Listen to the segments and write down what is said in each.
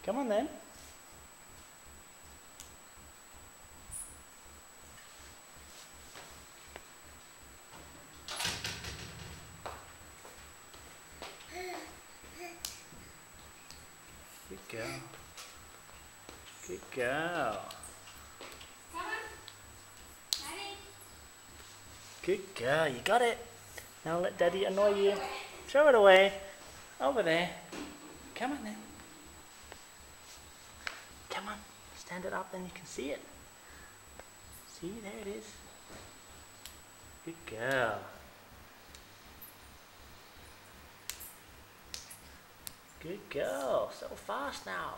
Come on then. Good girl. Good girl. Come on. Daddy. Good girl. You got it. Now let Daddy annoy you. Throw it away. Over there. Come on then. Come on. Stand it up and you can see it. See, there it is. Good girl. Good girl. So fast now.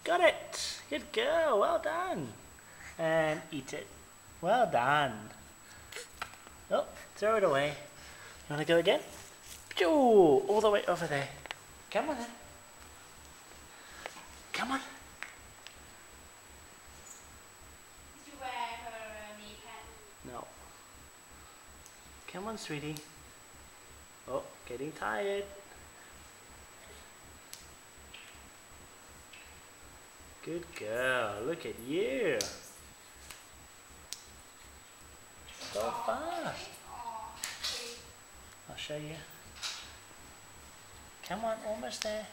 Got it. Good girl. Well done. And eat it. Well done. Oh, throw it away. You want to go again? Pew! All the way over there. Come on then. Come on. Did you wear her knee pad? No. Come on, sweetie. Oh, getting tired. Good girl. Look at you. So fast. I'll show you. Come on, almost there.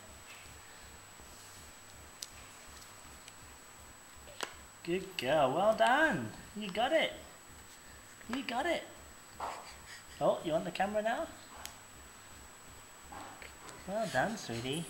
Good girl. Well done. You got it. You got it. Oh, you on the camera now? Well done, sweetie.